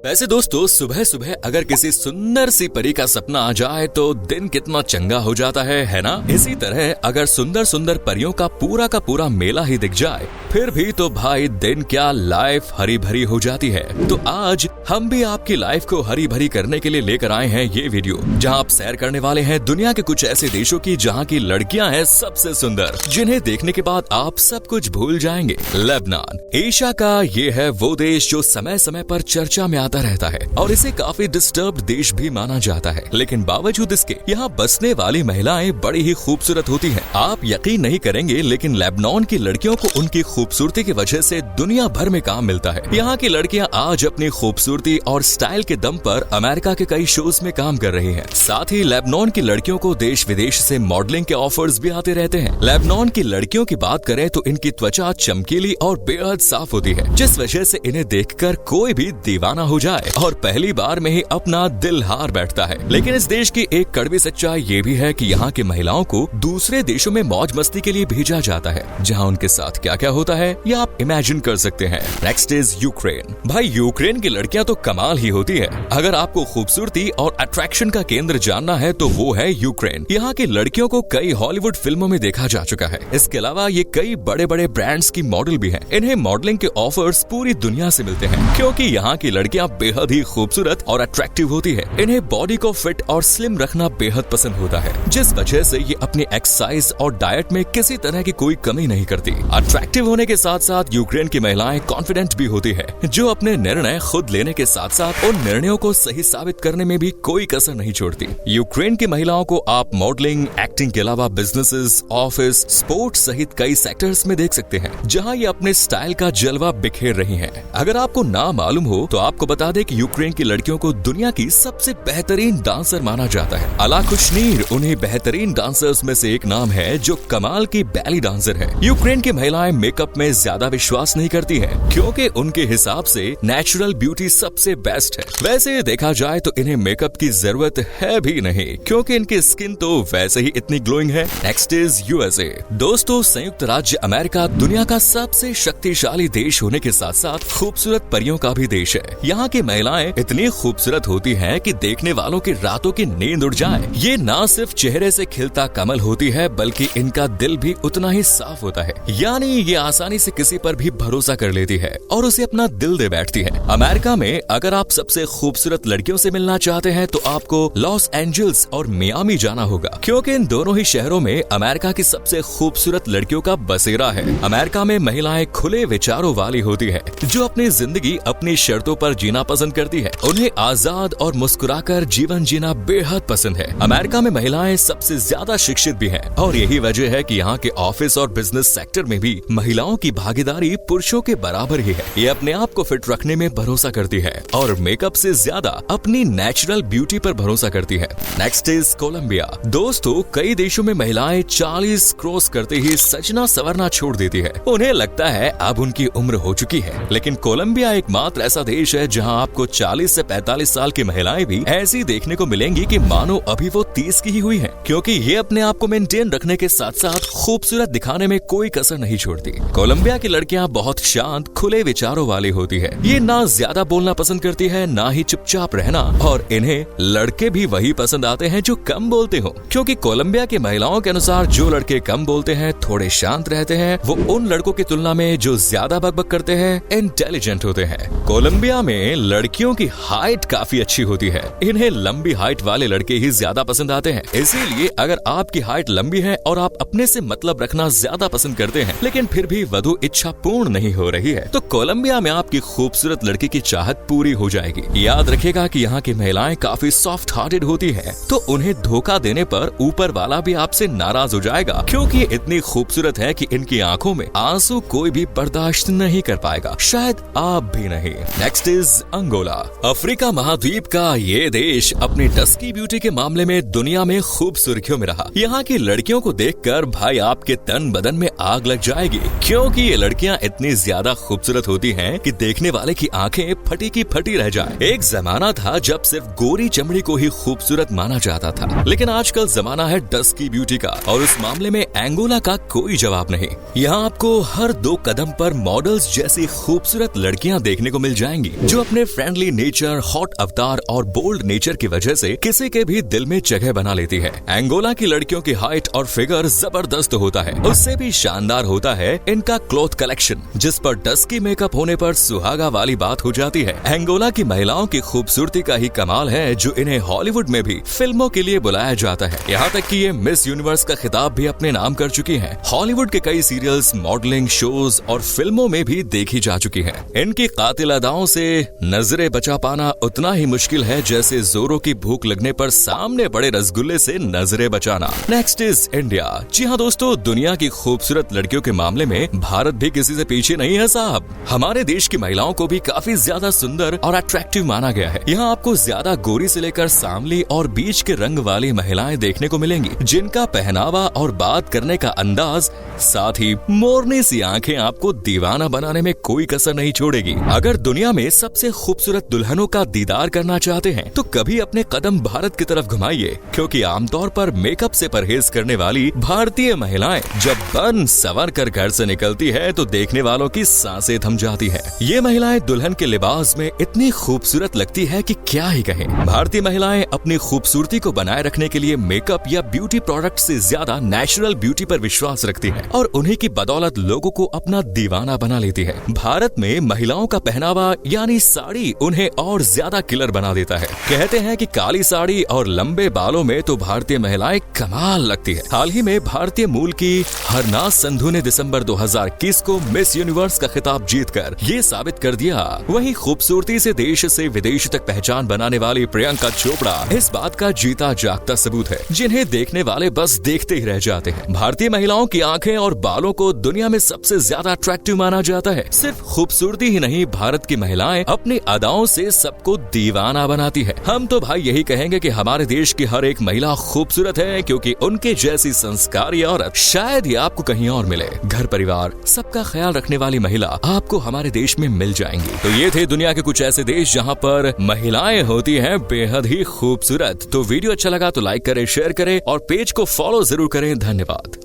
वैसे दोस्तों, सुबह सुबह अगर किसी सुंदर सी परी का सपना आ जाए तो दिन कितना चंगा हो जाता है ना। इसी तरह अगर सुंदर सुंदर परियों का पूरा मेला ही दिख जाए फिर भी तो भाई दिन क्या, लाइफ हरी भरी हो जाती है। तो आज हम भी आपकी लाइफ को हरी भरी करने के लिए लेकर आए हैं ये वीडियो, जहां आप सैर करने वाले हैं दुनिया के कुछ ऐसे देशों की जहां की लड़कियां हैं सबसे सुंदर, जिन्हें देखने के बाद आप सब कुछ भूल जाएंगे। लेबनान एशिया का ये है वो देश जो समय समय पर चर्चा में आता रहता है और इसे काफी डिस्टर्ब्ड देश भी माना जाता है, लेकिन बावजूद इसके यहाँ बसने वाली महिलाएं बड़ी ही खूबसूरत होती हैं। आप यकीन नहीं करेंगे, लेकिन लेबनान की लड़कियों को उनकी खूबसूरती की वजह से दुनिया भर में काम मिलता है। यहाँ की लड़कियां आज अपनी खूबसूरती और स्टाइल के दम पर अमेरिका के कई शोज में काम कर रही हैं। साथ ही लेबनान की लड़कियों को देश विदेश से मॉडलिंग के ऑफर्स भी आते रहते हैं। लेबनान की लड़कियों की बात करें तो इनकी त्वचा चमकीली और बेहद साफ होती है, जिस वजह से इन्हें देखकर कोई भी दीवाना हो जाए और पहली बार में ही अपना दिल हार बैठता है। लेकिन इस देश की एक कड़वी सच्चाई ये भी है कि यहाँ की महिलाओं को दूसरे देशों में मौज मस्ती के लिए भेजा जाता है, जहाँ उनके साथ क्या क्या होता है ये आप इमेजिन कर सकते हैं। Next is Ukraine. भाई यूक्रेन की लड़कियां तो कमाल ही होती है। अगर आपको खूबसूरती और अट्रैक्शन का केंद्र जानना है तो वो है यूक्रेन। यहाँ की लड़कियों को कई हॉलीवुड फिल्मों में देखा जा चुका है। इसके अलावा ये कई बड़े बड़े ब्रांड्स की मॉडल भी हैं। इन्हें मॉडलिंग के ऑफर्स पूरी दुनिया से मिलते हैं, क्योंकि यहाँ की लड़कियां बेहद ही खूबसूरत और अट्रैक्टिव होती है। इन्हें बॉडी को फिट और स्लिम रखना बेहद पसंद होता है, जिस वजह से ये अपनी एक्सरसाइज और डाइट में किसी तरह की कोई कमी नहीं करती। अट्रैक्टिव होने के साथ साथ यूक्रेन की महिलाएं कॉन्फिडेंट भी होती है, जो अपने निर्णय खुद लेने के साथ साथ उन निर्णयों को सही साबित करने में भी कोई कसर नहीं छोड़ती। यूक्रेन की महिलाओं को आप मॉडलिंग, एक्टिंग के अलावा बिजनेसेस, ऑफिस, स्पोर्ट्स सहित कई सेक्टर्स में देख सकते हैं, जहां ये अपने स्टाइल का जलवा बिखेर रही हैं। अगर आपको ना मालूम हो तो आपको बता दें कि यूक्रेन की लड़कियों को दुनिया की सबसे बेहतरीन डांसर माना जाता है। अला खुशनीर उन्हें बेहतरीन डांसर्स में से एक नाम है, जो कमाल की बैली डांसर है। यूक्रेन की महिलाएं मेकअप में ज्यादा विश्वास नहीं करती हैं, क्योंकि उनके हिसाब से नेचुरल ब्यूटी सबसे बेस्ट है। वैसे देखा जाए तो इन्हें मेकअप की जरूरत है भी नहीं, क्योंकि इनकी स्किन तो वैसे ही इतनी ग्लोइंग है। Next is USA. दोस्तों, संयुक्त राज्य अमेरिका दुनिया का सबसे शक्तिशाली देश होने के साथ साथ खूबसूरत परियों का भी देश है। यहाँ की महिलाएं इतनी खूबसूरत होती हैं कि देखने वालों की रातों की नींद उड़ जाए। ये ना सिर्फ चेहरे से खिलता कमल होती है, बल्कि इनका दिल भी उतना ही साफ होता है। यानी ये आसानी से किसी पर भी भरोसा कर लेती है और उसे अपना दिल दे बैठती है। अमेरिका में अगर आप सबसे खूबसूरत लड़कियों से मिलना चाहते हैं तो आपको लॉस एंजल्स और मियामी जाना होगा, क्योंकि इन दोनों ही शहरों में अमेरिका की सबसे खूबसूरत लड़कियों का बसेरा है। अमेरिका में महिलाएं खुले विचारों वाली होती है, जो अपनी जिंदगी अपनी शर्तों पर जीना पसंद करती है। उन्हें आजाद और मुस्कुराकर जीवन जीना बेहद पसंद है। अमेरिका में महिलाएं सबसे ज्यादा शिक्षित भी हैं और यही वजह है कि यहाँ के ऑफिस और बिजनेस सेक्टर में भी महिलाओं की भागीदारी पुरुषों के बराबर ही है। ये अपने आप को फिट रखने में भरोसा करती है और मेकअप से ज्यादा अपनी नेचुरल ब्यूटी पर भरोसा करती है। Next is Colombia. दोस्तों, कई देशों में महिलाएं 40 क्रॉस करते ही सजना संवरना छोड़ देती है। उन्हें लगता है अब उनकी उम्र हो चुकी है, लेकिन कोलंबिया एकमात्र ऐसा देश है जहाँ आपको 40 से 45 साल की महिलाएं भी ऐसी देखने को मिलेंगी कि मानो अभी वो 30 की ही हुई हैं, क्योंकि ये अपने आप को मेंटेन रखने के साथ साथ खूबसूरत दिखाने में कोई कसर नहीं छोड़ती। कोलंबिया की लड़कियां बहुत शांत, खुले विचारों वाली होती है। ये ना ज्यादा बोलना पसंद करती है, ना ही चुपचाप रहना, और इन्हें लड़के भी वही पसंद आते हैं जो कम बोलते हो, क्योंकि कोलंबिया की महिलाओं के अनुसार जो लड़के कम बोलते हैं, थोड़े शांत रहते हैं, वो उन लड़कों की तुलना में जो ज्यादा बकबक करते हैं इंटेलिजेंट होते हैं। कोलंबिया में लड़कियों की हाइट काफी अच्छी होती है। इन्हें लंबी हाइट वाले लड़के ही ज्यादा पसंद आते हैं। इसीलिए अगर आपकी हाइट लंबी है और आप अपने से मतलब रखना ज्यादा पसंद करते हैं, लेकिन फिर भी वधु इच्छा पूर्ण नहीं हो रही है, तो कोलंबिया में आपकी खूबसूरत लड़की की चाहत पूरी हो जाएगी। याद रखिएगा कि यहाँ की महिलाएं काफी सॉफ्ट हार्टेड होती है, तो उन्हें धोखा देने पर ऊपर वाला भी आपसे नाराज हो जाएगा, क्योंकि ये इतनी खूबसूरत है कि इनकी आंखों में आंसू कोई भी बर्दाश्त नहीं कर पाएगा, शायद आप भी नहीं। Next is Angola. अफ्रीका महाद्वीप का ये देश अपनी डस्की ब्यूटी के मामले में दुनिया में खूब सुर्खियों में रहा। यहाँ की लड़कियों को देखकर भाई आपके तन बदन में आग लग जाएगी, क्योंकि ये लड़कियाँ इतनी ज्यादा खूबसूरत होती हैं कि देखने वाले की आंखें फटी की फटी रह जाए। एक जमाना था जब सिर्फ गोरी चमड़ी को ही खूबसूरत माना जाता था, लेकिन आजकल जमाना है डस्की ब्यूटी का, और उस मामले में अंगोला का कोई जवाब नहीं। यहाँ आपको हर 2 कदम पर मॉडल्स जैसी खूबसूरत लड़कियाँ देखने को मिल जाएंगी, जो अपने फ्रेंडली नेचर, हॉट अवतार और बोल्ड नेचर की वजह से किसी के भी दिल में जगह बना लेती है। एंगोला की लड़कियों की हाइट और फिगर जबरदस्त होता है। उससे भी शानदार होता है इनका क्लॉथ कलेक्शन, जिस पर डस्की मेकअप होने पर सुहागा वाली बात हो जाती है। एंगोला की महिलाओं की खूबसूरती का ही कमाल है जो इन्हें हॉलीवुड में भी फिल्मों के लिए बुलाया जाता है। यहाँ तक कि ये मिस यूनिवर्स का खिताब भी अपने नाम कर चुकी हैं। हॉलीवुड के कई सीरियल्स, मॉडलिंग शोज और फिल्मों में भी देखी जा चुकी हैं। इनकी कातिल अदाओं से नजरें बचा पाना उतना ही मुश्किल है जैसे जोरों की भूख लगने पर सामने बड़े रसगुल्ले से नजरें बचाना। Next is India. जी हाँ दोस्तों, दुनिया की खूबसूरत लड़कियों के मामले में भारत भी किसी से पीछे नहीं है साहब। हमारे देश की महिलाओं को भी काफी ज्यादा सुंदर और अट्रैक्टिव माना गया है। यहाँ आपको ज्यादा गोरी से लेकर सांवली और बीच के रंग वाली महिलाएं देखने को मिलेंगी, जिनका पहनावा और बात करने का अंदाज, साथ ही मोरनी सी आंखें आपको दीवाना बनाने में कोई कसर नहीं छोड़ेगी। अगर दुनिया में सबसे खूबसूरत दुल्हनों का दीदार करना चाहते हैं तो कभी अपने कदम भारत की तरफ घुमाइए, क्योंकि आमतौर पर मेकअप से परहेज करने वाली भारतीय महिलाएं जब बन सवर कर घर से निकलती है तो देखने वालों की सांसें थम जाती है। ये महिलाएं दुल्हन के लिबास में इतनी खूबसूरत लगती है कि क्या ही कहें। भारतीय महिलाएं अपनी खूबसूरती को बनाए रखने के लिए मेकअप या ब्यूटी प्रोडक्ट से ज्यादा नेचुरल ब्यूटी पर विश्वास रखती है और उन्हीं की बदौलत लोगों को अपना दीवाना बना लेती है। भारत में महिलाओं का पहनावा यानी साड़ी उन्हें और ज्यादा किलर बना देता है। कहते हैं कि काली साड़ी और लंबे बालों में तो भारतीय महिलाएं कमाल लगती है। हाल ही में भारतीय मूल की हरनाज संधू ने दिसंबर 2021 को मिस यूनिवर्स का खिताब जीतकर ये साबित कर दिया। वहीं खूबसूरती से देश से विदेश तक पहचान बनाने वाली प्रियंका चोपड़ा इस बात का जीता जागता सबूत है, जिन्हें देखने वाले बस देखते ही रह जाते हैं। भारतीय महिलाओं की आंखें और बालों को दुनिया में सबसे ज्यादा अट्रैक्टिव माना जाता है। सिर्फ खूबसूरती ही नहीं, भारत की महिलाएं अपनी अदाओं से सबको दीवाना बनाती है। हम तो भाई यही कहेंगे कि हमारे देश की हर एक महिला खूबसूरत है, क्योंकि उनके जैसी संस्कारी औरत शायद ही आपको कहीं और मिले। घर परिवार सबका ख्याल रखने वाली महिला आपको हमारे देश में मिल जाएंगी। तो ये थे दुनिया के कुछ ऐसे देश जहाँ पर महिलाएं होती हैं बेहद ही खूबसूरत। तो वीडियो अच्छा लगा तो लाइक करें, शेयर करें और पेज को फॉलो जरूर करें। धन्यवाद।